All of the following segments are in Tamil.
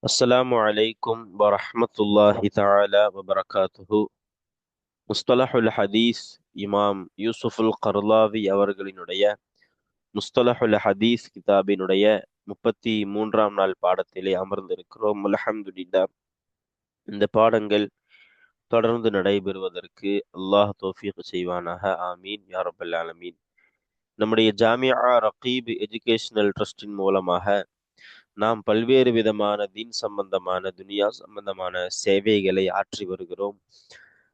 அஸ்ஸலாமு அலைக்கும் வரஹ்மத்துல்லாஹி தஆலா வபரகாத்துஹு. முஸ்தலஹுல் ஹதீஸ் இமாம் யூசுஃபுல் கர்லாவி அவர்களினுடைய முஸ்தலஹுல் ஹதீஸ் கிதாபினுடைய 33ஆம் நாள் பாடத்திலே அமர்ந்திருக்கிறோம். அல்ஹம்துலில்லாஹ். இந்த பாடங்கள் தொடர்ந்து நடைபெறுவதற்கு அல்லாஹ் தௌஃபீக் செய்வானாக. ஆமீன் யா ரப்பல் ஆலமீன். நம்முடைய ஜாமியா ரகீப் எஜுகேஷனல் ட்ரஸ்டின் மூலமாக நாம் பல்வேறு விதமான தீன் சம்பந்தமான துனியா சம்பந்தமான சேவைகளை ஆற்றி வருகிறோம்.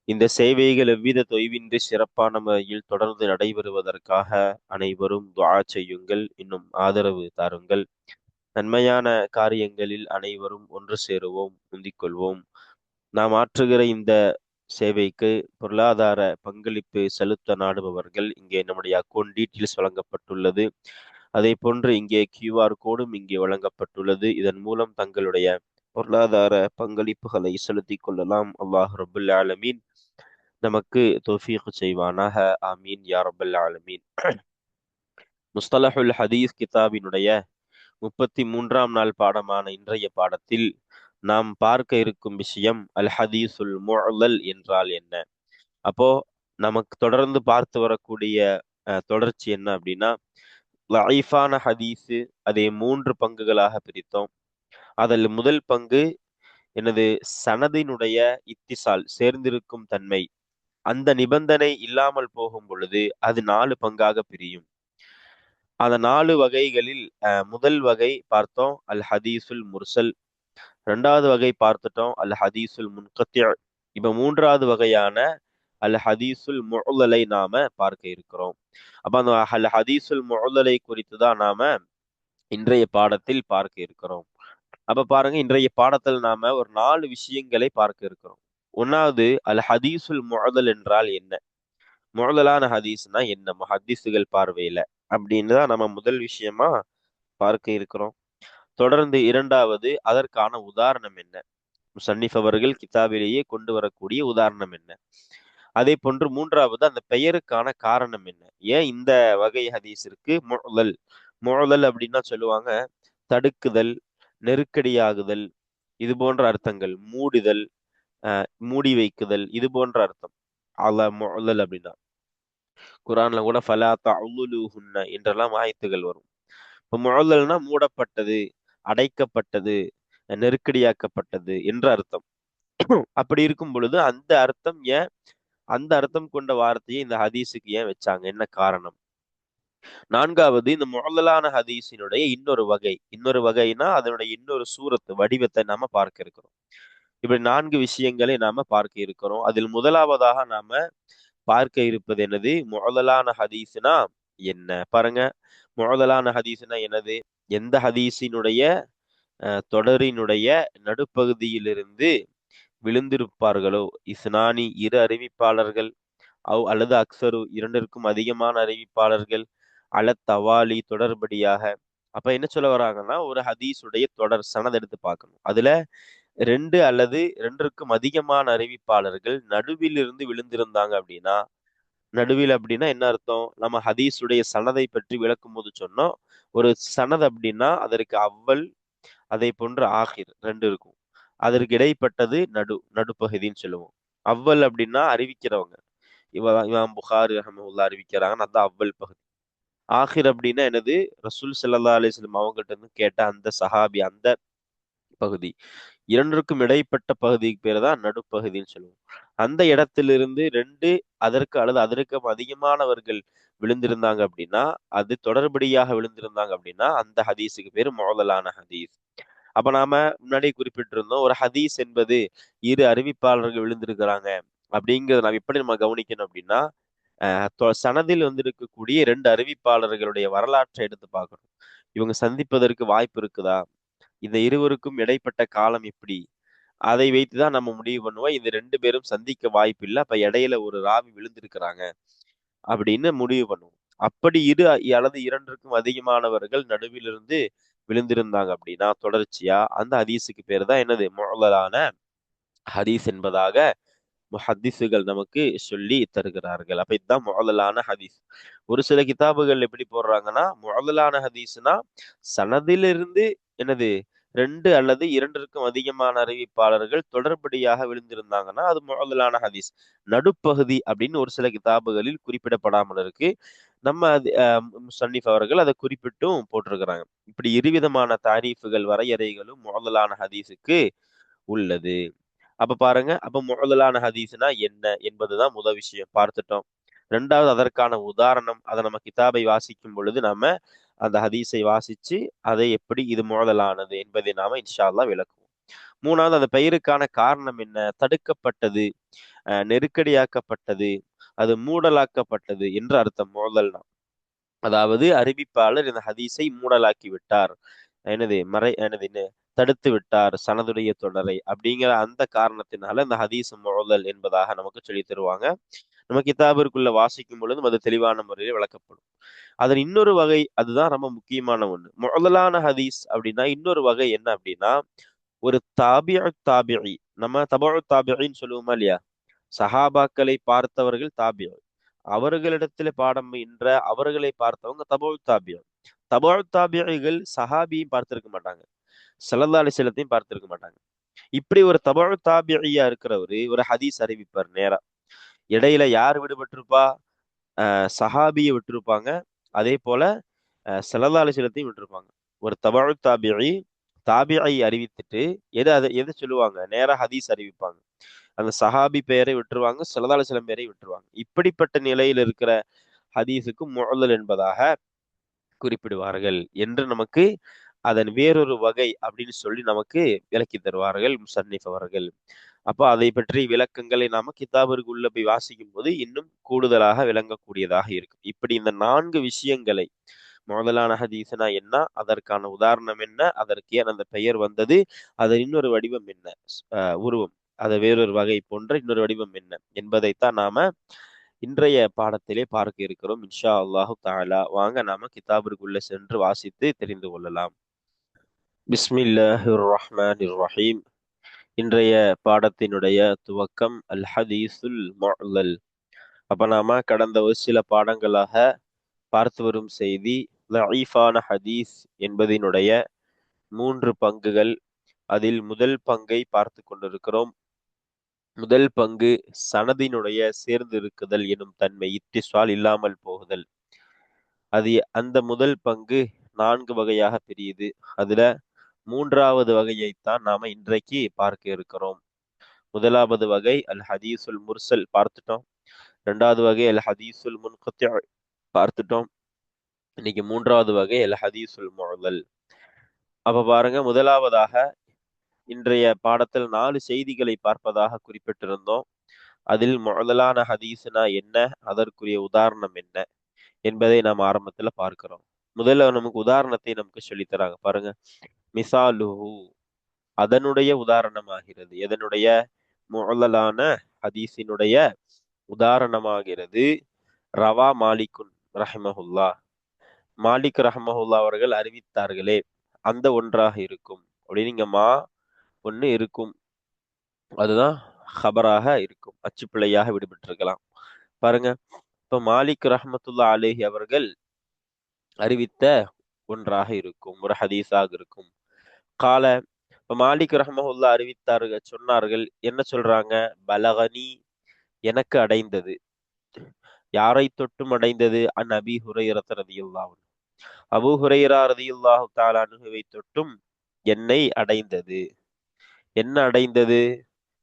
இந்த சேவைகள் எவ்வித தொய்வின்றி சிறப்பான முறையில் தொடர்ந்து நடைபெறுவதற்காக அனைவரும் துஆ செய்யுங்கள், இன்னும் ஆதரவு தாருங்கள். நன்மையான காரியங்களில் அனைவரும் ஒன்று சேருவோம், முந்திக் கொள்வோம். நாம் ஆற்றுகிற இந்த சேவைக்கு பொருளாதார பங்களிப்பு செலுத்த நாடுபவர்கள் இங்கே நம்முடைய அக்கௌண்ட் டீட்டெயில்ஸ் வழங்கப்பட்டுள்ளது. அதே போன்று இங்கே கியூஆர் கோடும் இங்கே வழங்கப்பட்டுள்ளது. இதன் மூலம் தங்களுடைய பொருளாதார பங்களிப்புகளை செலுத்திக் கொள்ளலாம். அல்லாஹ் ரபுல் ஆலமீன் நமக்கு தௌஃபீக் செய்வானாக. ஆமீன் யா ரப்பல் ஆலமீன். முஸ்தலஹுல் ஹதீஸ் கிதாபினுடைய 33ஆம் நாள் பாடமான இன்றைய பாடத்தில் நாம் பார்க்க இருக்கும் விஷயம் அல் ஹதீஸுல் முஅல்லல் என்றால் என்ன. அப்போ நமக்கு தொடர்ந்து பார்த்து வரக்கூடிய தொடர்ச்சி என்ன அப்படின்னா, லஈஃபான ஹதீஸு அதை 3 பங்குகளாக பிரித்தோம். அதில் முதல் பங்கு எனது சனதினுடைய இத்திசால் சேர்ந்திருக்கும் தன்மை, அந்த நிபந்தனை இல்லாமல் போகும் பொழுது அது 4 பங்காக பிரியும். அந்த 4 வகைகளில் முதல் வகை பார்த்தோம் அல் ஹதீஸுல் முர்சல். இரண்டாவது வகை பார்த்துட்டோம் அல் ஹதீஸுல் முன்கத்தி. இப்ப மூன்றாவது வகையான அல் ஹதீஸுல் முஅல்லலை நாம பார்க்க இருக்கிறோம். அப்ப அந்த அல் ஹதீஸுல் முஅல்லலை குறித்து தான் நாம இன்றைய பாடத்தில் பார்க்க இருக்கிறோம். அப்ப பாருங்க, இன்றைய பாடத்தில் நாம ஒரு 4 விஷயங்களை பார்க்க இருக்கிறோம். ஒன்னாவது, அல் ஹதீஸுல் முஅல்லல் என்றால் என்ன, முஅல்லலான ஹதீஸ்னா என்ன முஹத்திஸுகள் பார்வையில அப்படின்னு தான் நம்ம முதல் விஷயமா பார்க்க இருக்கிறோம். தொடர்ந்து இரண்டாவது, அதற்கான உதாரணம் என்ன, முசன்னிஃப் அவர்கள் கிதாபிலேயே கொண்டு வரக்கூடிய உதாரணம் என்ன. அதே போன்று மூன்றாவது, அந்த பெயருக்கான காரணம் என்ன, ஏன் இந்த வகை ஹதீஸிற்கு முஅல்லல். முஅல்லல் அப்படின்னா சொல்லுவாங்க தடுக்குதல், நெருக்கடியாகுதல், இது போன்ற அர்த்தங்கள், மூடுதல், மூடி வைக்குதல், இது போன்ற அர்த்தம். அல்லாஹ் முஅல்லல் அப்படின்னா குரான்ல கூட ஃபலா தஅல்லுலுஹுன்ன என்றெல்லாம் ஆயத்துகள் வரும். இப்போ முஅல்லல்னா மூடப்பட்டது, அடைக்கப்பட்டது, நெருக்கடியாக்கப்பட்டது என்ற அர்த்தம். அப்படி இருக்கும் பொழுது அந்த அர்த்தம் ஏன், அந்த அர்த்தம் கொண்ட வார்த்தையை இந்த ஹதீஸுக்கு ஏன் வச்சாங்க, என்ன காரணம். நான்காவது, இந்த முஅல்லலான ஹதீஸினுடைய இன்னொரு வகைனா அதனுடைய இன்னொரு சூரத்து வடிவத்தை நாம பார்க்க இருக்கிறோம். இப்படி 4 விஷயங்களை நாம பார்க்க இருக்கிறோம். அதில் முதலாவதாக நாம பார்க்க இருப்பது என்னது, முஅல்லலான ஹதீஸ்னா என்ன பாருங்க. முஅல்லலான ஹதீஸ்னா என்னது, எந்த ஹதீஸினுடைய தொடரினுடைய நடுப்பகுதியிலிருந்து விழுந்திருப்பார்களோ, இஸ்னானி இரு அறிவிப்பாளர்கள், அல்லது அக்ஸரு இரண்டிற்கும் அதிகமான அறிவிப்பாளர்கள், தவாலி தொடர்படியாக. அப்ப என்ன சொல்ல வராங்கன்னா, ஒரு ஹதீஸுடைய தொடர் சனத் எடுத்து பார்க்கணும். அதுல 2 அல்லது 2ற்கும் அதிகமான அறிவிப்பாளர்கள் நடுவில் இருந்து விழுந்திருந்தாங்க அப்படின்னா, நடுவில் அப்படின்னா என்ன அர்த்தம், நம்ம ஹதீஸுடைய சனதை பற்றி விளக்கும் போது சொன்னோம். ஒரு சனத் அப்படின்னா அதற்கு அவ்வல், அதை போன்று ஆஹிர் 2 இருக்கும். அதற்கு இடைப்பட்டது நடுப்பகுதின்னு சொல்லுவோம். அவ்வல் அப்படின்னா அறிவிக்கிறவங்க, இமாம் புகாரி ரஹ்மத்துல்லாஹி அறிவிக்கிறாங்க, அதான் அவ்வல் பகுதி. ஆஹிர் அப்படின்னா என்னது, ரசூல் ஸல்லல்லாஹு அலைஹி வஸல்லம் அவங்ககிட்ட இருந்து கேட்ட அந்த சஹாபி, அந்த பகுதி. இரண்டிற்கும் இடைப்பட்ட பகுதிக்கு பேர் தான் நடுப்பகுதின்னு சொல்லுவோம். அந்த இடத்திலிருந்து 2 அதற்கு அல்லது அதற்கும் அதிகமானவர்கள் விழுந்திருந்தாங்க அப்படின்னா, அது தொடர்படியாக விழுந்திருந்தாங்க அப்படின்னா அந்த ஹதீஸுக்கு பேரு முஅல்லலான ஹதீஸ். அப்ப நாம முன்னாடியே குறிப்பிட்டிருந்தோம், ஒரு ஹதீஸ் என்பது இரு அறிவிப்பாளர்கள் விழுந்திருக்கிறாங்க அப்படிங்கிறத நாம் எப்படி நம்ம கவனிக்கணும் அப்படின்னா, சனதில் இருக்கக்கூடிய 2 அறிவிப்பாளர்களுடைய வரலாற்றை எடுத்து பார்க்கணும். இவங்க சந்திப்பதற்கு வாய்ப்பு இருக்குதா, இந்த இருவருக்கும் இடைப்பட்ட காலம் எப்படி, அதை வைத்துதான் நம்ம முடிவு பண்ணுவோம். இந்த 2 பேரும் சந்திக்க வாய்ப்பு இல்லை, அப்ப இடையில ஒரு ராவி விழுந்திருக்கிறாங்க அப்படின்னு முடிவு பண்ணுவோம். அப்படி அல்லது 2ற்கும் அதிகமானவர்கள் நடுவிலிருந்து விழுந்திருந்தாங்க அப்படின்னா தொடர்ச்சியா, அந்த ஹதீஸுக்கு பேர் தான் என்னது, முஅல்லலான ஹதீஸ் என்பதாக முஹத்திஸுகள் நமக்கு சொல்லி தருகிறார்கள். அப்ப இதுதான் முஅல்லலான ஹதீஸ். ஒரு சில கிதாபுகள் எப்படி போடுறாங்கன்னா, முஅல்லலான ஹதீஸ்னா சனதிலிருந்து என்னது 2 அல்லது 2ற்கும் அதிகமான அறிவிப்பாளர்கள் தொடர்படியாக விழுந்திருந்தாங்கன்னா அது முஅல்லலான ஹதீஸ். நடுப்பகுதி அப்படின்னு ஒரு சில கிதாபுகளில் குறிப்பிடப்படாமல் இருக்கு. நம்ம அது முஸன்னிஃப் அவர்கள் அதை குறிப்பிட்டும் போட்டிருக்கிறாங்க. இப்படி இருவிதமான தாரீஃபுகள் வரையறைகளும் முஅல்லலான ஹதீஸுக்கு உள்ளது. அப்ப பாருங்க, அப்ப முஅல்லலான ஹதீஸ்னா என்ன என்பதுதான் முதல் விஷயம் பார்த்துட்டோம். 2வது அதற்கான உதாரணம், அதை நம்ம கிதாபை வாசிக்கும் பொழுது நாம அந்த ஹதீஸை வாசிச்சு அதை எப்படி இது முஅல்லலானது என்பதை நாம இன்ஷா அல்லாஹ் விளக்குவோம். 3வது அந்த பெயருக்கான காரணம் என்ன? தடுக்கப்பட்டது, நெருக்கடியாக்கப்பட்டது, அது மூடலாக்கப்பட்டது என்று அர்த்தம் முஅல்லல்னா. அதாவது அறிவிப்பாளர் இந்த ஹதீஸை மூடலாக்கி விட்டார், என்னது தடுத்து விட்டார் சனதுடைய தொடரை அப்படிங்கிற அந்த காரணத்தினால இந்த ஹதீஸ் முஅல்லல் என்பதாக நமக்கு சொல்லி தருவாங்க. நம்ம கிதாபிற்குள்ள வாசிக்கும் பொழுதும் அது தெளிவான முறையில் விளக்கப்படும். அதன் இன்னொரு வகை, அதுதான் ரொம்ப முக்கியமான ஒண்ணு. முஅல்லலான ஹதீஸ் அப்படின்னா இன்னொரு வகை என்ன அப்படின்னா, ஒரு தாபிஇ, நம்ம தபஉ தாபிஇன்னு சொல்லுவோமா இல்லையா? சஹாபாக்களை பார்த்தவர்கள் தாபிஇ, அவர்களிடத்துல பாடம் பயின்ற அவர்களை பார்த்தவங்க தபஉ தாபிஇ. தபஉ தாபிஇகள் சஹாபியும் பார்த்திருக்க மாட்டாங்க, ஸல்லல்லாஹு அலைஹி வஸல்லத்தையும் பார்த்திருக்க மாட்டாங்க. இப்படி ஒரு தபஉ தாபிஇயா இருக்கிறவரு ஒரு ஹதீஸ் அறிவிப்பார் நேரா. இடையில யார் விடுபட்டிருப்பா? சஹாபியை விட்டிருப்பாங்க. அதே போல ஸல்லல்லாஹு அலைஹி வஸல்லத்தையும் விட்டிருப்பாங்க. ஒரு தபஉ தாபிஇ தாபிஐ அறிவித்துட்டு எது சொல்லுவாங்க? நேரா ஹதீஸ் அறிவிப்பாங்க. அந்த சஹாபி பெயரை விட்டுருவாங்க, ஸல்லல்லாஹு அலைஹி வஸல்லம் பெயரை விட்டுருவாங்க. இப்படிப்பட்ட நிலையில் இருக்கிற ஹதீஸுக்கு முஅல்லல் என்பதாக குறிப்பிடுவார்கள் என்று நமக்கு அதன் வேறொரு வகை அப்படின்னு சொல்லி நமக்கு விளக்கி தருவார்கள் முஸன்னிஃப் அவர்கள். அப்போ அதை பற்றி விளக்கங்களை நாம கிதாபிற்குள்ள போய் வாசிக்கும் போது இன்னும் கூடுதலாக விளங்கக்கூடியதாக இருக்கும். இப்படி இந்த 4 விஷயங்களை, முஅல்லலான ஹதீஸ்னா என்ன, அதற்கான உதாரணம் என்ன, அதற்கு ஏன் அந்த பெயர் வந்தது, அதன் இன்னொரு வடிவம் என்ன, உருவம், அது வேறொரு வகை போன்ற இன்னொரு வடிவம் என்ன என்பதைத்தான் நாம இன்றைய பாடத்திலே பார்க்க இருக்கிறோம் இன்ஷா அல்லாஹு தஆலா. வாங்க நாம கிதாபிற்குள்ள சென்று வாசித்து தெரிந்து கொள்ளலாம். பிஸ்மில்லாஹிர் ரஹ்மானிர் ரஹீம். இன்றைய பாடத்தினுடைய துவக்கம் அல் ஹதீஸுல் முஅல்லல். அப்ப நாம கடந்த ஒரு சில பாடங்களாக பார்த்து வரும் செய்தி லஈஃபான ஹதீஸ் என்பதனுடைய 3 பங்குகள். அதில் முதல் பங்கை பார்த்து கொண்டிருக்கிறோம். முதல் பங்கு சனதினுடைய சேர்ந்திருக்குதல் எனும் தன்மை, இத்திஸ்வால் இல்லாமல் போகுதல். அந்த முதல் பங்கு 4 வகையாக பிரியுது. அதுல 3வது வகையைத்தான் நாம இன்றைக்கு பார்க்க இருக்கிறோம். முதலாவது வகை அல் ஹதீஸுல் முர்சல் பார்த்துட்டோம். 2வது வகை அல் ஹதீஸுல் முன்கத்தி பார்த்துட்டோம். இன்னைக்கு 3வது வகை அல் ஹதீஸுல் முஅல்லல். அப்ப பாருங்க, முதலாவதாக இன்றைய பாடத்தில் 4 செய்திகளை பார்ப்பதாக குறிப்பிட்டிருந்தோம். அதில் முஅல்லலான ஹதீஸ்னா என்ன, அதற்குரிய உதாரணம் என்ன என்பதை நாம் ஆரம்பத்துல பார்க்கிறோம். முதல்ல நமக்கு உதாரணத்தை நமக்கு சொல்லித்தராங்க பாருங்க. மிசாலுஹு, அதனுடைய உதாரணமாகிறது. எதனுடைய? முஅல்லலான ஹதீஸினுடைய உதாரணமாகிறது. ரவா மாலிகுன் ரஹிமஹுல்லா, மாலிக் ரஹ்மஹுல்லா அவர்கள் அறிவித்தார்களே அந்த ஒன்றாக இருக்கும். அப்படின்னு இங்க ஒண்ணு இருக்கும், அதுதான் ஹபராக இருக்கும், அச்சுப்பிழையாக விடுபட்டிருக்கலாம். பாருங்க, இப்ப மாலிக் ரஹ்மத்துல்லா அலேஹி அவர்கள் அறிவித்த ஒன்றாக இருக்கும், ஒரு ஹதீஸாக இருக்கும். கால, இப்ப மாலிக் ரஹ்மஹுல்லா அறிவித்தார்கள், சொன்னார்கள். என்ன சொல்றாங்க? பலகனி, எனக்கு அடைந்தது. யாரை தொட்டும் அடைந்தது? அன் அபி ஹுரைரத் ரலியல்லாஹு அன்ஹு, அபூ ஹுரைரா ரலியல்லாஹு தஆலா அன்ஹுவை தொட்டும் என்னை அடைந்தது. என்ன அடைந்தது?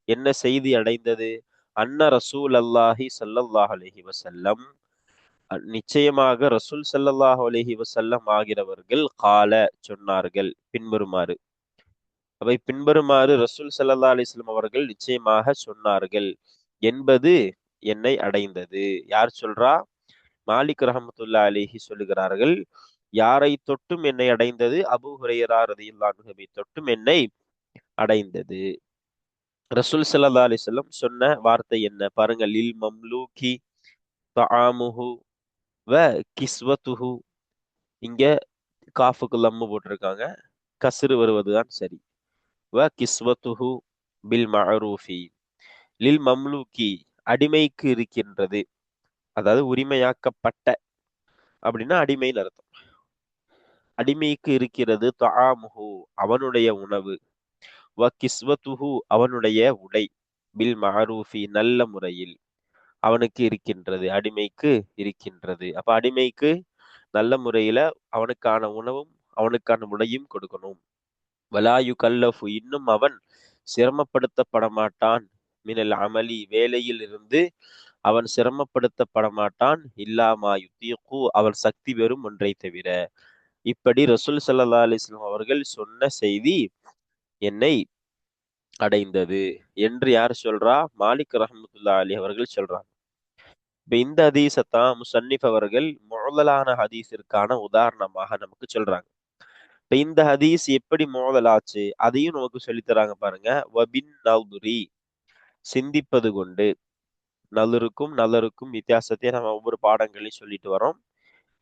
என்ன செய்தி அடைந்தது? அன்ன ரசூல் அல்லாஹி ஸல்லல்லாஹு அலைஹி வஸல்லம், நிச்சயமாக ரசூல் ஸல்லல்லாஹு அலைஹி வஸல்லம் ஆகிறவர்கள் கால சொன்னார்கள் பின்வருமாறு. அவை பின்வருமாறு ரசூல் ஸல்லல்லாஹு அலைஹி வஸல்லம் அவர்கள் நிச்சயமாக சொன்னார்கள் என்பது என்னை அடைந்தது. யார் சொல்றா? மாலிக் ரஹ்மத்துல்லாஹி அலைஹி சொல்லுகிறார்கள். யாரை தொட்டும் என்னை அடைந்தது? அபூ ஹுரைரா ரலியல்லாஹு அன்ஹுவை தொட்டும் என்னை அடைந்தது. ரசூல் ஸல்லல்லாஹு அலைஹி வஸல்லம் சொன்ன வார்த்தை என்ன பாருங்க. லில் மம்லூகி தஆமுஹு வ கிஸ்வத்துஹு. இங்க காஃபுக்கு லம்மு போட்டிருக்காங்க, கஸ்ரு வருவதுதான் சரி. வ கிஸ்வத்துஹு பில் மஅரூஃபி. லில் மம்லூகி, அடிமைக்கு இருக்கின்றது, அதாவது உரிமையாக்கப்பட்ட அப்படின்னா அடிமைன்னு அர்த்தம். அடிமைக்கு இருக்கிறது தஆமுஹு அவனுடைய உணவு, வ கிஸ்வத்துஹு அவனுடைய உடை, பில் மஅரூஃபி நல்ல முறையில் அவனுக்கு இருக்கின்றது, அடிமைக்கு இருக்கின்றது. அப்ப அடிமைக்கு நல்ல முறையில அவனுக்கான உணவும் அவனுக்கான உடையும் கொடுக்கணும். வலா யுகல்லஃபு இன்னும் அவன் சிரமப்படுத்தப்பட மாட்டான். மினல் அமலி வேலையில் இருந்து அவன் சிரமப்படுத்தப்பட மாட்டான். இல்லாமா யுத்தீகு அவன் சக்தி பெறும் ஒன்றை தவிர. இப்படி ரசூல் ஸல்லல்லாஹு அலைஹி வஸல்லம் அவர்கள் சொன்ன செய்தி என்னை அடைந்தது என்று யார் சொல்றா? மாலிக் ரஹ்மத்துல்லாஹி அலைஹி அவர்கள் சொல்றாங்க. இப்ப இந்த ஹதீஸத்தான் முஸன்னிஃப் அவர்கள் முஅல்லலான ஹதீஸிற்கான உதாரணமாக நமக்கு சொல்றாங்க. இப்ப இந்த ஹதீஸ் எப்படி முஅல்லல் ஆச்சு அதையும் நமக்கு சொல்லித் தராங்க பாருங்க. வபின் நல்துரி சிந்திப்பது கொண்டு. நல்லருக்கும் நல்லருக்கும் வித்தியாசத்தை நம்ம ஒவ்வொரு பாடங்களையும் சொல்லிட்டு வரோம்.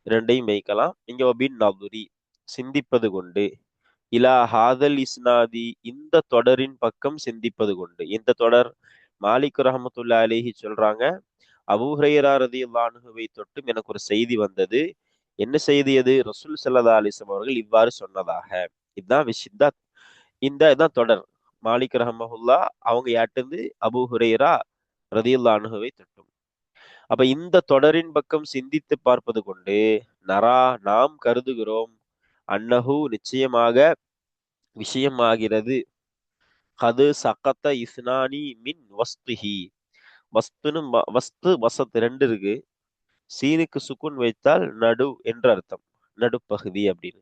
இரண்டையும் வைக்கலாம். இங்க வபின் நல்துரி சிந்திப்பது கொண்டு. இலா ஹாதல் இஸ்னாதி இந்த தொடரின் பக்கம் சிந்திப்பது கொண்டு. இந்த தொடர் மாலிக் ரஹ்மத்துல்லாஹி அலைஹி சொல்றாங்க, அபூ ஹுரைரா ரலியல்லாஹு அன்ஹுவை தொட்டும் எனக்கு ஒரு செய்தி வந்தது. என்ன செய்தி அது? ரசூல் ஸல்லல்லாஹு அலைஹி வஸல்லம் அவர்கள் இவ்வாறு சொன்னதாக. இதுதான் விஷயம். இதான் தொடர். மாலிக் ரஹ்மஹுல்லாஹ் அவங்க யாட்டிருந்து அபூ ஹுரைரா ரலியல்லாஹு அன்ஹுவை தொட்டும். அப்ப இந்த தொடரின் பக்கம் சிந்தித்து பார்ப்பது கொண்டு நரா நாம் கருதுகிறோம், அன்னஹு நிச்சயமாக விஷயமாகிறது, கது சகத்த இஸ்னானி மின் வஸ்துஹி வஸ்துன்னு வஸ்து வசத் ரெண்டு இருக்கு. சீனுக்கு சுக்குன் வைத்தால் நடு என்ற அர்த்தம், நடுப்பகுதி அப்படின்னு.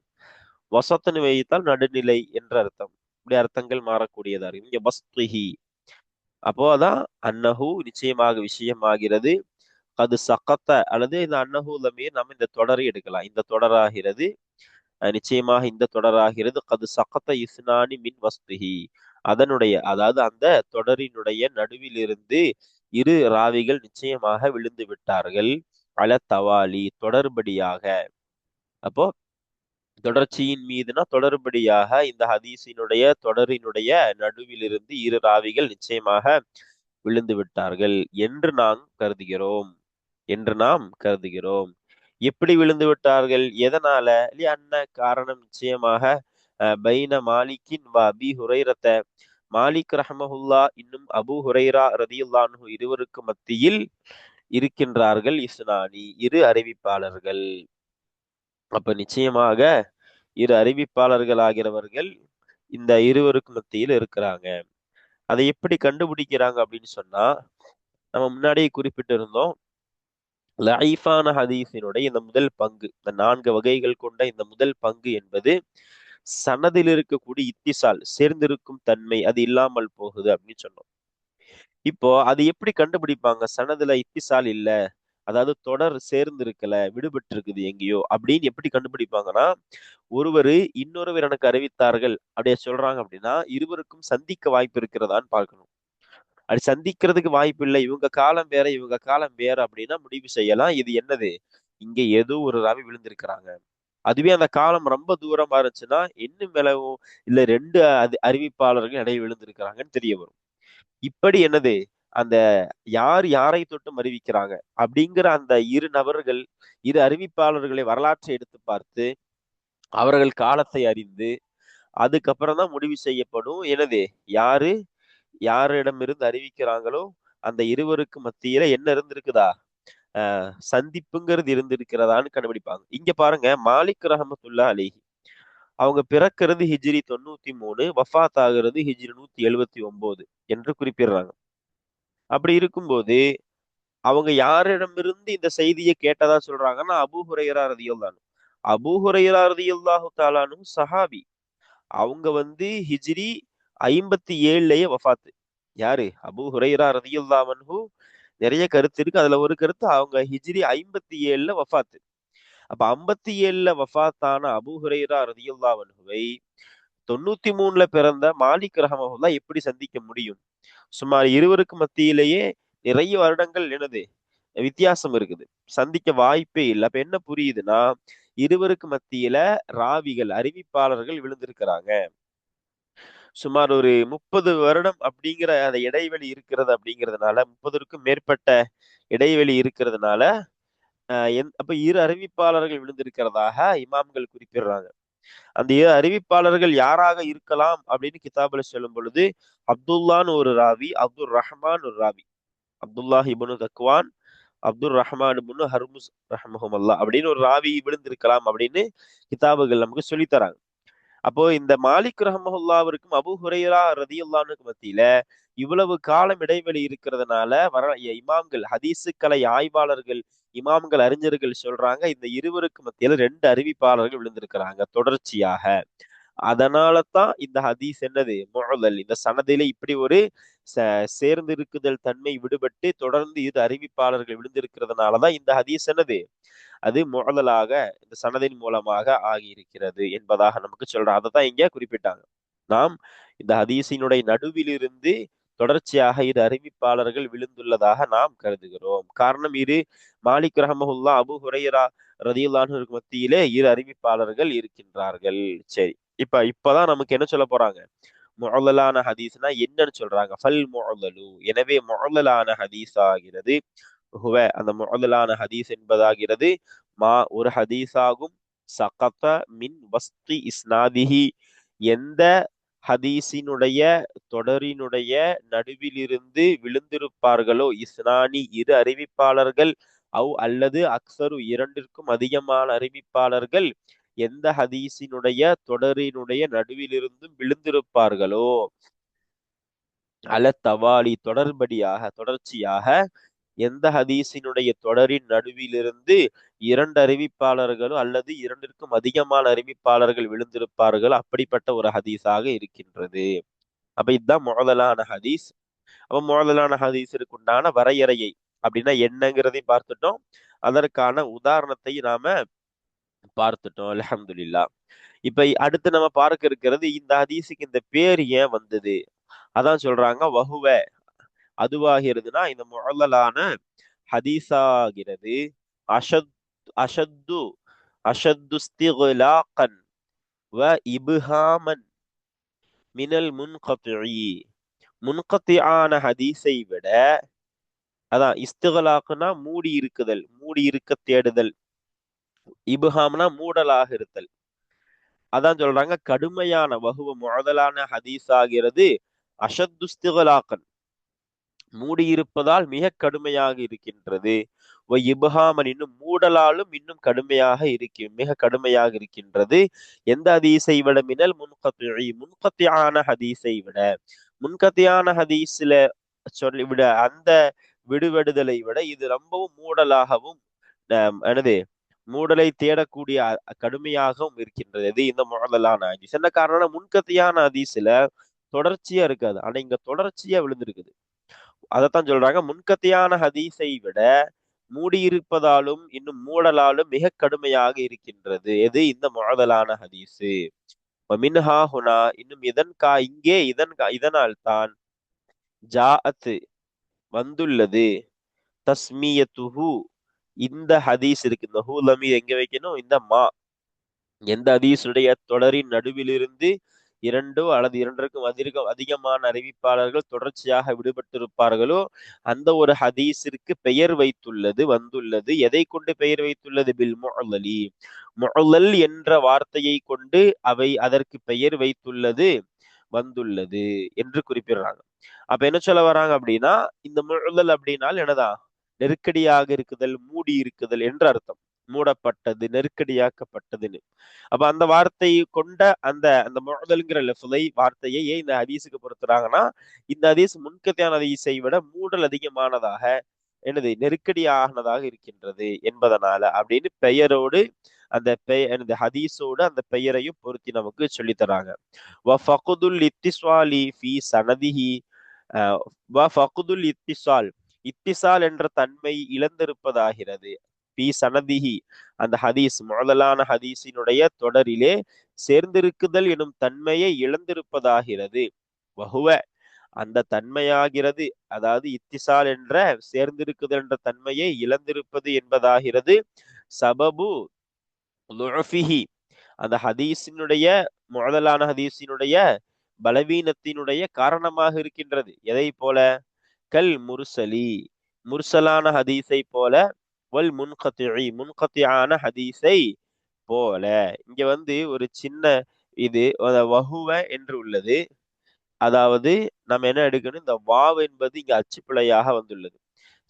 வசத்துன்னு வைத்தால் நடுநிலை என்ற அர்த்தம். இப்படி அர்த்தங்கள் மாறக்கூடியதா இருக்கு. இங்க வஸ்துஹி அப்போ அதான் அன்னஹு நிச்சயமாக விஷயமாகிறது, அது சகத்த அல்லது இந்த அன்னஹு லமீர் நம்ம இந்த தொடரை எடுக்கலாம். இந்த தொடராகிறது நிச்சயமாக இந்த தொடராகிறது கது சகத்த இஸ்னானி மின் வஸ்துஹி அதனுடைய அதாவது அந்த தொடரினுடைய நடுவிலிருந்து இரு ராவிகள் நிச்சயமாக விழுந்து விட்டார்கள். அல தவாலி தொடர்படியாக. அப்போ தொடர்ச்சியின் மீதுனா தொடர்படியாக இந்த ஹதீஸினுடைய தொடரினுடைய நடுவிலிருந்து இரு ராவிகள் நிச்சயமாக விழுந்து விட்டார்கள் என்று நாம் கருதுகிறோம். எப்படி விழுந்து விட்டார்கள்? எதனால? அன்ன காரணம் நிச்சயமாக பைன மாலிக்கின் வ அபி ஹுரைரத்த மாலிக் ரஹ்மஹுல்லா இன்னும் அபூ ஹுரைரா ரதியுல்லாஹு அன்ஹு இருவருக்கு மத்தியில் இருக்கின்றார்கள் இஸ்னானி இரு அறிவிப்பாளர்கள். அப்ப நிச்சயமாக இரு அறிவிப்பாளர்கள் ஆகிறவர்கள் இந்த இருவருக்கு மத்தியில் இருக்கிறாங்க. அதை எப்படி கண்டுபிடிக்கிறாங்க அப்படின்னு சொன்னா, நம்ம முன்னாடியே குறிப்பிட்டு இருந்தோம், லஈஃபான ஹதீஸினுடைய இந்த முதல் பங்கு, இந்த 4 வகைகள் கொண்ட இந்த முதல் பங்கு என்பது சனதில் இருக்கக்கூடிய இத்திசால் சேர்ந்திருக்கும் தன்மை அது இல்லாமல் போகுது அப்படின்னு சொன்னோம். இப்போ அது எப்படி கண்டுபிடிப்பாங்க? சனதுல இத்திசால் இல்ல, அதாவது தொடர் சேர்ந்து இருக்கல, விடுபட்டு இருக்குது எங்கேயோ அப்படின்னு எப்படி கண்டுபிடிப்பாங்கன்னா, ஒருவர் இன்னொருவர் எனக்கு அறிவித்தார்கள் அப்படியே சொல்றாங்க அப்படின்னா இருவருக்கும் சந்திக்க வாய்ப்பு இருக்கிறதான்னு பார்க்கணும். அப்படி சந்திக்கிறதுக்கு வாய்ப்பு இல்லை, இவங்க காலம் வேற இவங்க காலம் வேற அப்படின்னா முடிவு செய்யலாம் இது என்னது, இங்க ஏதோ ஒரு ராவி விழுந்திருக்கிறாங்க. அதுவே அந்த காலம் ரொம்ப தூரமா இருந்துச்சுன்னா இன்னும் விலகும், இல்ல ரெண்டு அறிவிப்பாளர்கள் இடையே விழுந்திருக்கிறாங்கன்னு தெரிய வரும். இப்படி என்னது அந்த யார் யாரை தொட்டும் அறிவிக்கிறாங்க அப்படிங்கிற அந்த இரு நபர்கள் இரு அறிவிப்பாளர்களை வரலாற்றை எடுத்து பார்த்து அவர்கள் காலத்தை அறிந்து அதுக்கப்புறம் தான் முடிவு செய்யப்படும் எனது யாரு யாரிடமிருந்து அறிவிக்கிறாங்களோ அந்த இருவருக்கு மத்தியில என்ன இருந்திருக்குதா, சந்திப்புங்கிறது இருந்திருக்கிறதான்னு கண்டுபிடிப்பாங்க. இங்க பாருங்க, மாலிக் ரஹமத்துல்லாஹி அலைஹி அவங்க பிறக்கிறது ஹிஜ்ரி 93, வஃபாத் ஆகிறது ஹிஜ்ரி 179 என்று குறிப்பிடுறாங்க. அப்படி இருக்கும்போது அவங்க யாரிடமிருந்து இந்த செய்தியை கேட்டதா சொல்றாங்கன்னா அபூ ஹுரைரா ரலியல்லாஹு அன்ஹு. அபூ ஹுரைரா ரலியல்லாஹு தஆலா அன்ஹு சஹாபி. அவங்க ஹிஜ்ரி 57லயே வஃபாத். யாரு? அபூ ஹுரைரா ரலியல்லாஹு அன்ஹு. நிறைய கருத்து இருக்கு. அதுல ஒரு கருத்து அவங்க ஹிஜ்ரி 57ல வஃபாத். அப்ப 57ல வஃபாத்தான அபூ ஹுரைரா ரலியல்லாஹு அன்ஹுவை 93ல பிறந்த மாலிக் ரஹ்மஹுல்லாஹ் எப்படி சந்திக்க முடியும்? சுமார் இருவருக்கு மத்தியிலேயே நிறைய வருடங்கள் என்னது வித்தியாசம் இருக்குது. சந்திக்க வாய்ப்பே இல்லை. அப்ப என்ன புரியுதுன்னா, இருவருக்கு மத்தியில ராவிகள் அறிவிப்பாளர்கள் விழுந்திருக்கிறாங்க. சுமார் ஒரு 30 வருடம் அப்படிங்கிற அந்த இடைவெளி இருக்கிறது அப்படிங்கிறதுனால 30க்கும் மேற்பட்ட இடைவெளி இருக்கிறதுனால அப்ப இரு அறிவிப்பாளர்கள் விழுந்திருக்கிறதாக இமாம்கள் குறிப்பிடுறாங்க. அந்த அறிவிப்பாளர்கள் யாராக இருக்கலாம் அப்படின்னு கிதாபுல சொல்லும் பொழுது, அப்துல்லான்னு ஒரு ராவி, அப்துல் ரஹ்மான் ஒரு ராவி. அப்துல்லாஹ் இப்னு தக்வான், அப்துல் ரஹ்மான் இப்னு ஹர்முஸ் ரஹ்மஹுமல்லா அப்படின்னு ஒரு ராவி விழுந்திருக்கலாம் அப்படின்னு கிதாபுகள் நமக்கு சொல்லித் தராங்க. அப்போ இந்த மாலிக் ரஹ்மஹுல்லாவிற்கும் அபூ ஹுரைரா ரதியல்லாஹுக்கு மத்தியில இவ்வளவு காலம் இடைவெளி இருக்கிறதுனால இமாம்கள், ஹதீஸுக்கலை ஆய்வாளர்கள், இமாம்கள், அறிஞர்கள் சொல்றாங்க இந்த இருவருக்கு மத்தியில ரெண்டு அறிவிப்பாளர்கள் விழுந்திருக்கிறாங்க தொடர்ச்சியாக. அதனால தான் இந்த ஹதீஸ் என்னது முஅல்லல். இந்த சனதிலே இப்படி ஒரு சேர்ந்து இருக்குதல் தன்மை விடுபட்டு தொடர்ந்து இது அறிவிப்பாளர்கள் விழுந்திருக்கிறதுனாலதான் இந்த ஹதீஸ் என்னது அது முஅல்லலாக இந்த சனதின் மூலமாக ஆகியிருக்கிறது என்பதாக நமக்கு சொல்றாங்க. அதை தான் இங்க குறிப்பிட்டாங்க. நாம் இந்த ஹதீஸினுடைய நடுவிலிருந்து தொடர்ச்சியாக இரு அறிவிப்பாளர்கள் விழுந்துள்ளதாக நாம் கருதுகிறோம். காரணம் இரு மாலிக் ரஹமஹுல்லா, அபூ ஹுரைரா ரதியுல்லாஹு மத்தியிலே இரு அறிவிப்பாளர்கள் இருக்கின்றார்கள். சரி, இப்பதான் நமக்கு என்ன சொல்ல போறாங்க? முஅல்லலான ஹதீஸ்னா என்னன்னு சொல்றாங்க. ஃபல் முஅல்லலு, எனவே முஅல்லலான ஹதீஸ் ஆகிறது அந்த முஅல்லலான ஹதீஸ் என்பதாகிறது ஒரு ஹதீஸாகும் சகத மின் வஸ்தி இஸ்னாதிஹி, எந்த ஹதீஸினுடைய தொடரினுடைய நடுவிலிருந்து விழுந்திருப்பார்களோ, இஸ்னானி இரு அறிவிப்பாளர்கள், அல்லது அக்சரு இரண்டிற்கும் அதிகமான அறிவிப்பாளர்கள் எந்த ஹதீஸினுடைய தொடரினுடைய நடுவிலிருந்தும் விழுந்திருப்பார்களோ, தவாலி தொடர்ச்சியாக எந்த ஹதீஸினுடைய தொடரின் நடுவிலிருந்து இரண்டு அறிவிப்பாளர்களோ அல்லது இரண்டிற்கும் அதிகமான அறிவிப்பாளர்கள் விழுந்திருப்பார்கள், அப்படிப்பட்ட ஒரு ஹதீஸாக இருக்கின்றது. அப்ப இதுதான் முஅல்லலான ஹதீஸ். அப்ப முஅல்லலான ஹதீஸிற்கு உண்டான வரையறையை அப்படின்னா என்னங்கிறதையும் பார்த்துட்டோம், அதற்கான உதாரணத்தை நாம பார்த்துட்டோம். அல்ஹம்துலில்லாஹ். இப்ப அடுத்து நம்ம பார்க்க இருக்கிறது இந்த ஹதீஸுக்கு இந்த பேர் ஏன் வந்தது. அதான் சொல்றாங்க வஹுவ, அதுவாகிறதுனா இந்த முஅல்லலான ஹதீஸாகிறது அஷத் அஷத்து அஷத்து இஸ்திக்லாகன் வ இப்ஹாமன் மினல் முன்கத்இ, முன்கத்திஆன ஹதீஸை விட, அதான் இஸ்திக்லாக்னா மூடி இருக்குதல், மூடி இருக்க தேடுதல், இப்ஹாம்னா மூடலாக இருத்தல். அதான் சொல்றாங்க கடுமையான வஹுவ முஅல்லலான ஹதீஸ் ஆகிறது அஷத்து இஸ்திக்லாகன், மூடியிருப்பதால் மிக கடுமையாக இருக்கின்றது. இப்ஹாமன், இன்னும் மூடலாலும் இன்னும் கடுமையாக மிக கடுமையாக இருக்கின்றது. எந்த ஹதீஸை விட? மினல் முன்கத்இ, முன்கத்திஆன ஹதீஸை விட. முன்கத்தியான ஹதீஸ்ல சொல்லிவிட அந்த விடுபடுதலை விட இது ரொம்பவும் மூடலாகவும் என்னது மூடலை தேடக்கூடிய கடுமையாகவும் இருக்கின்றது. இது இந்த முஅல்லலான ஹதீஸ். என்ன காரணம்? முன்கத்தியான ஹதீஸ்ல தொடர்ச்சியா இருக்காது, ஆனா இங்க தொடர்ச்சியா விழுந்திருக்குது. அதைத்தான் சொல்றாங்க முன்கத்தியான ஹதீஸை விட மூடியிருப்பதாலும் இன்னும் மூடலாலும் மிக கடுமையாக இருக்கின்றது. எது? இந்த முஅல்லலான ஹதீஸு. மின்ஹா ஹுனா, இன்னும் இங்கே இதனால் தான் ஜாஅத் வந்துள்ளது, தஸ்மியத்துஹு, இந்த ஹதீஸ் இருக்கு, இந்த ஹூ லமீர் எங்க வைக்கணும்? இந்த எந்த ஹதீஸுடைய தொடரின் நடுவிலிருந்து இரண்டோ அல்லது இரண்டிற்கும் அதிகமான அறிவிப்பாளர்கள் தொடர்ச்சியாக விடுபட்டிருப்பார்களோ அந்த ஒரு ஹதீஸிற்கு பெயர் வந்துள்ளது. எதை கொண்டு பெயர் வைத்துள்ளது? பில் முஅல்லலி, முஅல்லல் என்ற வார்த்தையை கொண்டு அதற்கு பெயர் வந்துள்ளது என்று குறிப்பிடுறாங்க. அப்ப என்ன சொல்ல வராங்க அப்படின்னா, இந்த முஅல்லல் அப்படின்னால் என்னதான்? நெருக்கடியாக இருக்குதல், மூடி இருக்குதல் என்று அர்த்தம். மூடப்பட்டது, நெருக்கடியாக்கப்பட்டதுன்னு. அப்ப அந்த வார்த்தையை கொண்ட அந்த அந்த முஅல்லல்ங்கிற வார்த்தையை ஏன் இந்த ஹதீஸுக்கு பொருத்துறாங்கன்னா, இந்த ஹதீஸ் முன்கத்தியான ஹதீஸை விட மூடல் அதிகமானதாக, நெருக்கடியானதாக இருக்கின்றது என்பதனால அப்படின்னு பெயரோடு அந்த ஹதீஸோடு அந்த பெயரையும் பொருத்தி நமக்கு சொல்லி தராங்க. இத்திசால் என்ற தன்மை இழந்திருப்பதாகிறது. பி சனதிஹி, அந்த ஹதீஸ் முஅல்லலான ஹதீஸினுடைய தொடரிலே சேர்ந்திருக்குதல் எனும் தன்மையை இழந்திருப்பதாகிறது. வஹுவ, அந்த தன்மையாகிறது, அதாவது இத்திசால் என்ற சேர்ந்திருக்குதல் என்ற தன்மையை இழந்திருப்பது என்பதாகிறது. சபபு லுஃபிஹி, அந்த ஹதீஸினுடைய முஅல்லலான ஹதீஸினுடைய பலவீனத்தினுடைய காரணமாக இருக்கின்றது. எதை போல? கல் முர்சலி, முர்சலான ஹதீஸை போல, வல் முன்கத்திஇ, முன்கத்திஆன ஹதீஸை போல. இங்க ஒரு சின்ன இது வஹுவ என்று உள்ளது. அதாவது நம்ம என்ன எடுக்கணும், இந்த வாவ் என்பது இங்க அச்சுப்பிழையாக வந்துள்ளது.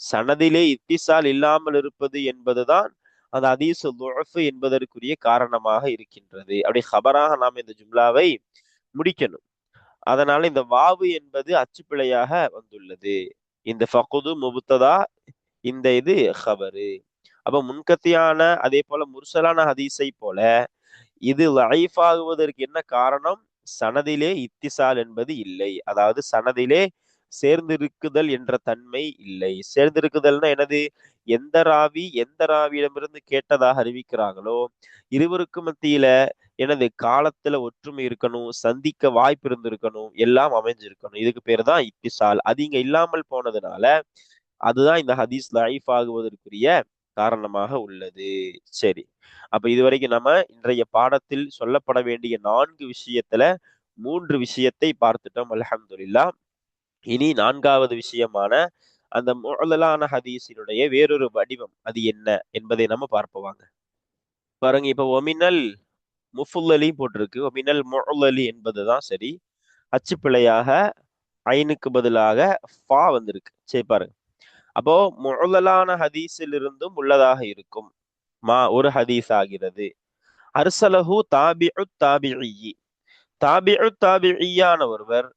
சனதிலே இத்திசால் இல்லாமல் இருப்பது என்பதுதான் அந்த ஹதீஸ் துஅஃப் என்பதற்குரிய காரணமாக இருக்கின்றது. அப்படி ஹபராக நாம் இந்த ஜும்லாவை முடிக்கணும். அதனால இந்த வாவு என்பது அச்சுப்பிழையாக வந்துள்ளது. இந்த ஃபகுது முபுத்ததா, இந்த இது ஹபரு. அப்ப முன்கத்தியான அதே போல முர்சலான ஹதீஸை போல இது லைஃப் ஆகுவதற்கு என்ன காரணம்? சனதிலே இத்திசால் என்பது இல்லை. அதாவது சனதிலே சேர்ந்திருக்குதல் என்ற தன்மை இல்லை. சேர்ந்திருக்குதல்னா என்னது? எந்த ராவி எந்த ராவியிடமிருந்து கேட்டதாக அறிவிக்கிறாங்களோ இருவருக்கும் மத்தியில எனது காலத்துல ஒற்றுமை இருக்கணும், சந்திக்க வாய்ப்பு இருந்திருக்கணும், எல்லாம் அமைஞ்சிருக்கணும். இதுக்கு பேர் தான் இத்திசால். அது இங்க இல்லாமல் போனதுனால அதுதான் இந்த ஹதீஸ் லைஃப் ஆகுவதற்குரிய காரணமாக உள்ளது. சரி, அப்ப இதுவரைக்கும் நம்ம இன்றைய பாடத்தில் சொல்லப்பட வேண்டிய 4 விஷயத்துல 3 விஷயத்தை பார்த்துட்டோம். அல்ஹம்துலில்லாஹ். இனி 4வது விஷயமான அந்த முஅல்லலான ஹதீஸினுடைய வேறொரு வடிவம் அது என்ன என்பதை நம்ம பார்ப்போம். பாருங்க, இப்ப ஒமினல் முஃபுல்லலி போட்டிருக்கு. ஒமினல் முஅல்லலி என்பதுதான் சரி. அச்சுப்பிழையாக ஐனுக்கு பதிலாக ஃபா வந்திருக்கு. சரி, பாருங்க. அப்போ முஅல்லலான ஹதீஸில் இருந்தும் உள்ளதாக இருக்கும். ஒரு ஹதீஸ் ஆகிறது. அர்சலஹு தாபிஉ தாபிஇ. தாபிஉ தாபிஇயான ஒருவர்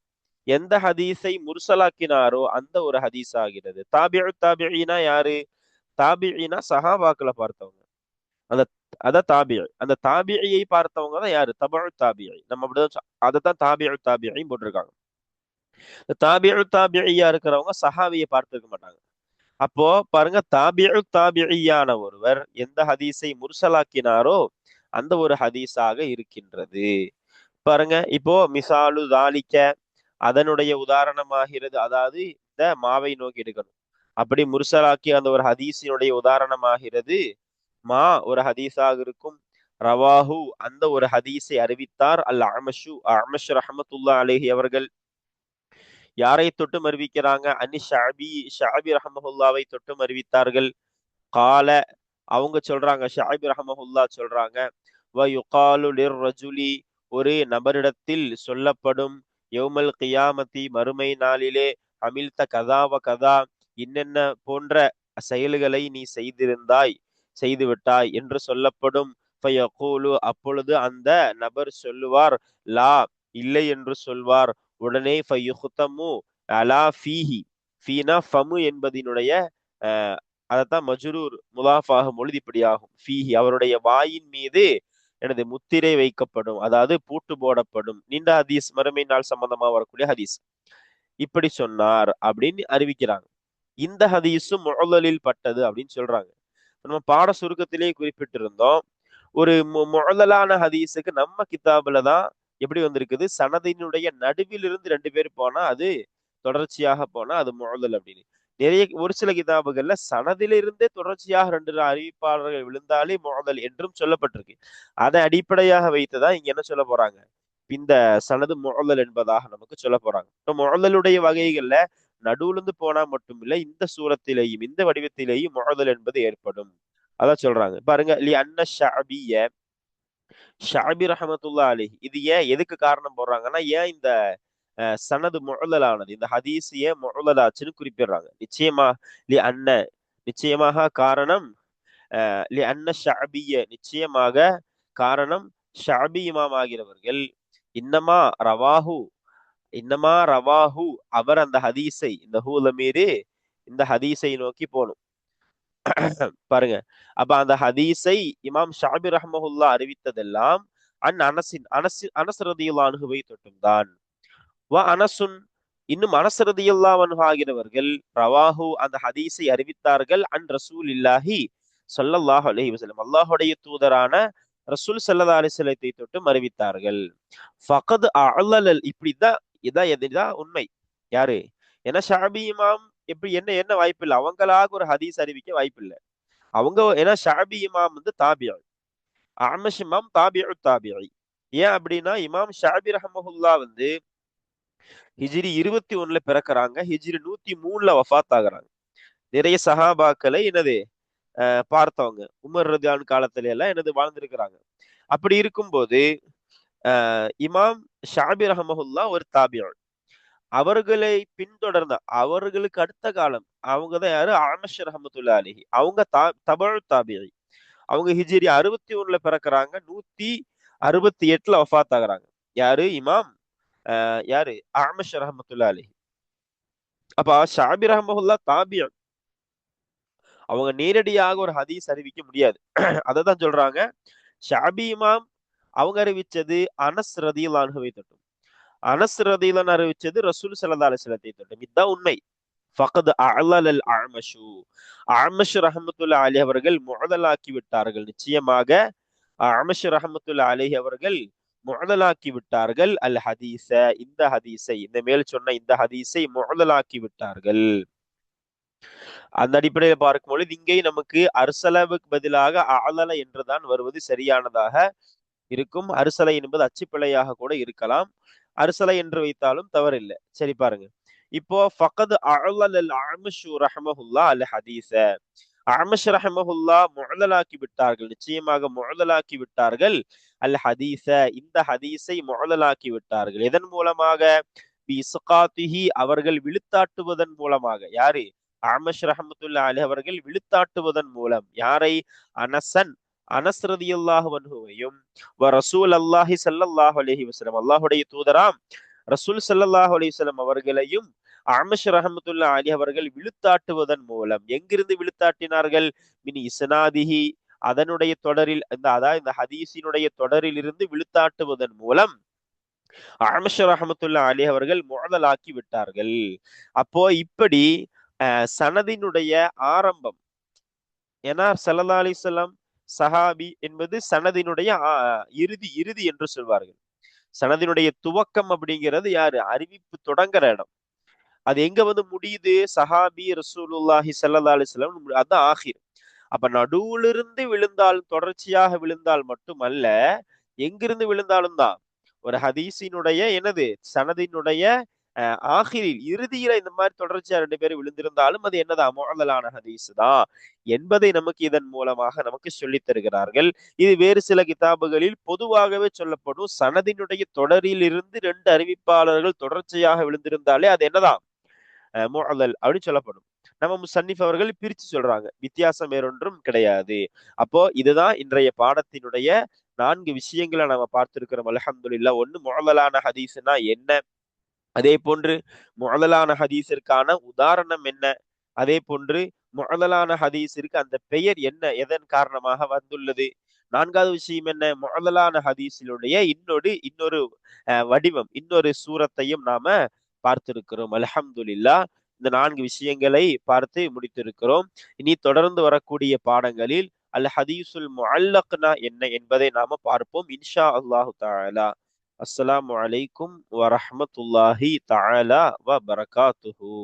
எந்த ஹதீஸை முர்சலாக்கினாரோ அந்த ஒரு ஹதீஸ் ஆகிறது. தாபிஉ தாபிஇனா யாரு? தாபிஇனா சஹாபாக்களை பார்த்தவங்க. அந்த அத தாபிஇ. அந்த தாபிஇயை பார்த்தவங்க தான் யாரு? தபஉ தாபிஇ. நம்ம அப்படிதான் அதைத்தான் தாபிஉ தாபிஇ போட்டிருக்காங்க. தாபிஉ தாபிஇயா இருக்கிறவங்க சஹாபியை பார்த்திருக்க மாட்டாங்க. அப்போ பாருங்க, தாபிஉ தாபிஇயான ஒருவர் எந்த ஹதீஸை முர்சலாக்கினாரோ அந்த ஒரு ஹதீஸாக இருக்கின்றது. பாருங்க, இப்போ மிசாலு தாலிக்க அதனுடைய உதாரணமாகிறது. அதாவது இந்த மாவை நோக்கி எடுக்கணும். அப்படி முர்சலாக்கி அந்த ஒரு ஹதீஸினுடைய உதாரணமாகிறது மா ஒரு ஹதீஸாக இருக்கும். ரவாஹு அந்த ஒரு ஹதீஸை அறிவித்தார் அல் அமஷு அமஷ் ரஹமத்துல்லா அலைஹி அவர்கள். யாரை தொட்டும் அறிவிக்கிறாங்க? அன்னி ஷாபி ஷாபி ரஹமஹுல்லாவை தொட்டும் அறிவித்தார்கள். கால அவங்க சொல்றாங்க, ஷாபி ரஹமஹுல்லா சொல்றாங்க, வ யுகாலு லிர் ரஜுலி ஒரு நபரிடத்தில் சொல்லப்படும், யௌமல் கியாமத்தி மறுமை நாளிலே, அமில்த கதாவ கதா இன்னென்ன போன்ற செயல்களை நீ செய்திருந்தாய், செய்து விட்டாய் என்று சொல்லப்படும். ஃபயகூலு அப்பொழுது அந்த நபர் சொல்லுவார், லா இல்லை என்று சொல்வார். உடனே ஃபயுஹ்தமு அலா ஃபீஹி. ஃபீனா ஃபமு என்பதினுடைய அதைத்தான் மஜ்ரூர் முலாஃபாக மொழிதிப்படியாகும். ஃபீஹி அவருடைய வாயின் மீது எனது முத்திரை வைக்கப்படும், அதாவது பூட்டு போடப்படும். நீண்ட ஹதீஸ், மறுமை நாள் சம்பந்தமா வரக்கூடிய ஹதீஸ். இப்படி சொன்னார் அப்படின்னு அறிவிக்கிறாங்க. இந்த ஹதீஸும் முஅல்லலில் பட்டது அப்படின்னு சொல்றாங்க. நம்ம பாட சுருக்கத்திலேயே குறிப்பிட்டிருந்தோம். ஒரு முஅல்லலான ஹதீஸுக்கு நம்ம கிதாபுல தான் எப்படி வந்திருக்குது, சனதினுடைய நடுவில் இருந்து 2 பேர் போனா அது தொடர்ச்சியாக போனா அது முஅல்லல் அப்படின்னு. ஒரு சில கிதாபுகள்ல சனதிலிருந்தே தொடர்ச்சியாக 2 அறிவிப்பாளர்கள் விழுந்தாலே முஅல்லல் என்றும் சொல்லப்பட்டிருக்கு. அதை அடிப்படையாக வைத்துதான் இங்க என்ன சொல்ல போறாங்க, இந்த சனது முஅல்லல் என்பதாக நமக்கு சொல்ல போறாங்க. இப்ப முஅல்லலுடைய வகைகள்ல நடுவுலிருந்து போனா மட்டும் இல்ல, இந்த சூரத்திலேயும் இந்த வடிவத்திலேயும் முஅல்லல் என்பது ஏற்படும். அதான் சொல்றாங்க. பாருங்க, லி அன்ன ஷஅபிய ஷஅபி ரஹமத்துல்லா அலைஹி. இது ஏன் எதுக்கு காரணம் போடுறாங்கன்னா, ஏன் இந்த சனது முஅல்லலானது, இந்த ஹதீஸ் ஏன் முஅல்லலாச்சுன்னு குறிப்பிடுறாங்க. நிச்சயமா லி அன்ன நிச்சயமாக காரணம், லி அன்ன ஷஅபிய நிச்சயமாக காரணம், ஷஅபி இமாம் ஆகிறவர்கள் இன்னமா ரவாஹு இன்னமா ரவாஹு அவர் அந்த ஹதீஸை, இந்த ஹூல மீது இந்த ஹதீஸை நோக்கி போகணும். பாருங்க, அப்ப அந்த ஹதீஸை இமாம் ஷாபி ரஹ்மஹுல்லா அறிவித்ததெல்லாம் அனஸ் ரதியல்லாஹு அன்ஹுவை தொட்டும் தான். வ அனசுன் இன்னும் அனஸ் ரதியல்லாஹு அன்ஹு ஆகிறவர்கள் ரவாஹு அந்த ஹதீஸை அறிவித்தார்கள் அன் ரசூலில்லாஹி ஸல்லல்லாஹு அலைஹி வஸல்லம் அல்லாஹ்வுடைய தூதரான ரசூல் ஸல்லல்லாஹு அலைஹி வஸல்லத்தை தொட்டும் அறிவித்தார்கள். ஃபகத் அஅலல் இப்படிதான், இதுதான் உண்மை. யாரு? ஏன்னா ஷாபி இமாம் எப்படி என்ன என்ன வாய்ப்பு இல்லை, அவங்களாக ஒரு ஹதீஸ் அறிவிக்க வாய்ப்பு இல்லை. அவங்க ஏன்னா ஷாபி இமாம் தாபியி, அமஷ் இமாம் தாபிஉ தாபிஇ. ஏன் அப்படின்னா இமாம் ஷாபி ரஹமஹுல்லா ஹிஜ்ரி 21ல பிறக்கிறாங்க, ஹிஜ்ரி 103ல வஃபாத் ஆகுறாங்க. நிறைய சஹாபாக்களை என்னது பார்த்தவங்க. உமர் ரலியல்லாஹு காலத்துல எல்லாம் எனது வாழ்ந்திருக்கிறாங்க. அப்படி இருக்கும்போது இமாம் ஷாபி ரஹ்மஹுல்லா ஒரு தாபிஈன். அவர்களை பின்தொடர்ந்த அவர்களுக்கு அடுத்த காலம் அவங்க தான் யாரு? அஅமஷ் ரஹ்மத்துல்லாஹி அலைஹி. அவங்க தபஉ தாபிஈ. அவங்க ஹிஜ்ரி 61ல பிறக்கறாங்க. 168ல வஃபாத் ஆகுறாங்க. யாரு? இமாம் யாரு? அஅமஷ் ரஹ்மத்துல்லாஹி அலைஹி. அப்ப ஷாபி ரஹ்மஹுல்லா தாபிஈன். அவங்க நேரடியாக ஒரு ஹதீஸ் அறிவிக்க முடியாது. அததான் சொல்றாங்க. ஷாபி இமாம் அவங்க அறிவிச்சது அனஸ் ரதியல்லாஹு அன்ஹுவை தொட்டும். அனஸ் ரதியல்லாஹு அன்ஹு அறிவிச்சது ரசூல் ஸல்லல்லாஹு அலைஹி வஸல்லத்தை தொட்டும். இதுதான் உண்மை. ஃபக்த் அஅலல் அஅமஷு. அஅமஷ் ரஹ்மத்துல்லாஹி அலைஹி அவர்கள் முஅதலாக்கி விட்டார்கள். நிச்சயமாக அஅமஷ் ரஹ்மத்துல்லாஹி அலைஹி அவர்கள் முஅதலாக்கி விட்டார்கள். அல் ஹதீஸ இந்த ஹதீஸை இந்த மேல் சொன்ன இந்த ஹதீஸை முஅதலாக்கி விட்டார்கள். அந்த அடிப்படையில் பார்க்கும் பொழுது இங்கே நமக்கு அர்சலவுக்கு பதிலாக அஅலல என்றுதான் வருவது சரியானதாக இருக்கும். அர்சலை என்பது அச்சுப்பிழையாக கூட இருக்கலாம். அர்சலை என்று வைத்தாலும் தவறில்லை. சரி பாருங்க. இப்போ ஃபகத் அஅலல் அஅமஷு ரஹ்மஹுல்லா அல் ஹதீஸ. அஅமஷ் ரஹ்மஹுல்லா முஅதலாக்கி விட்டார்கள். நிச்சயமாக முஅதலாக்கி விட்டார்கள். அல் ஹதீஸ இந்த ஹதீஸை முஅதலாக்கி விட்டார்கள். எதன் மூலமாக? பி இஸ்காத்திஹி அவர்கள் விழுத்தாட்டுவதன் மூலமாக. யாரு? அஅமஷ் ரஹ்மத்துல்லாஹி அலைஹி அவர்கள் விழுத்தாட்டுவதன் மூலம். யாரை? அனஸன் அனஸ் ரலியல்லாஹு அன்ஹுவையும் ரசூல் அல்லாஹி ஸல்லல்லாஹு அலைஹி வஸல்லம் அல்லாஹ்வுடைய தூதராம் ரசூல் ஸல்லல்லாஹு அலைஹி வஸல்லம் அவர்களையும் அஅமஷ் ரஹ்மத்துல்லாஹி அலைஹி அவர்கள் விழுத்தாட்டுவதன் மூலம். எங்கிருந்து விழுத்தாட்டினார்கள்? மின் இஸ்னாதிஹி அதனுடைய தொடரில் அதாவது இந்த ஹதீஸினுடைய தொடரில் இருந்து விழுத்தாட்டுவதன் மூலம் அஅமஷ் ரஹ்மத்துல்லாஹி அலைஹி அவர்கள் முஅதலாக்கி விட்டார்கள். அப்போ இப்படி சனதினுடைய ஆரம்பம். ஏன்னா ஸல்லல்லாஹு அலைஹி வஸல்லம் சஹாபி என்பது சனதினுடைய இறுதி இறுதி என்று சொல்வார்கள். சனதினுடைய துவக்கம் அப்படிங்கிறது யாரு? அறிவிப்பு தொடங்குற இடம். அது எங்க வந்து முடியுது? சஹாபி ரசூலுல்லாஹி ஸல்லல்லாஹு அலைஹி வஸல்லம் அதான் ஆகிர். அப்ப நடுவிலிருந்து விழுந்தால் தொடர்ச்சியாக விழுந்தால் மட்டுமல்ல, எங்கிருந்து விழுந்தாலும் தான். ஒரு ஹதீஸினுடைய என்னது? சனதினுடைய ஆகிரில் இறுதியில இந்த மாதிரி தொடர்ச்சியா 2 பேரும் விழுந்திருந்தாலும் அது என்னதான்? முஅதலான ஹதீஸ் தான் என்பதை நமக்கு இதன் மூலமாக நமக்கு சொல்லித் தருகிறார்கள். இது வேறு சில கிதாபுகளில் பொதுவாகவே சொல்லப்படும். சனதினுடைய தொடரில் இருந்து 2 அறிவிப்பாளர்கள் தொடர்ச்சியாக விழுந்திருந்தாலே அது என்னதான்? முஅதல் அப்படின்னு சொல்லப்படும். நம்ம முஸன்னிஃப் அவர்கள் பிரிச்சு சொல்றாங்க. வித்தியாசம் வேறொன்றும் கிடையாது. அப்போ இதுதான் இன்றைய பாடத்தினுடைய 4 விஷயங்களை நம்ம பார்த்திருக்கிறோம். அல்ஹம்துலில்லாஹ். 1 முஅதலான ஹதீஸ்னா என்ன? அதே போன்று முஅதலான ஹதீஸிற்கான உதாரணம் என்ன? அதே போன்று முஅதலான ஹதீஸிற்கு அந்த பெயர் என்ன? எதன் காரணமாக வந்துள்ளது? 4வது விஷயம் என்ன? முஅதலான ஹதீஸினுடைய இன்னொரு வடிவம், இன்னொரு சூரத்தையும் நாம பார்த்திருக்கிறோம். அல்ஹம்துலில்லாஹ். இந்த 4 விஷயங்களை பார்த்து முடித்திருக்கிறோம். இனி தொடர்ந்து வரக்கூடிய பாடங்களில் அல் ஹதீஸுல் முஅல்லக்னா என்ன என்பதை நாம பார்ப்போம். இன்ஷா அல்லாஹு தஆலா. அஸ்ஸலாமு அலைக்கும் வரஹ்மத்துல்லாஹி தஆலா வ பரகாத்துஹு.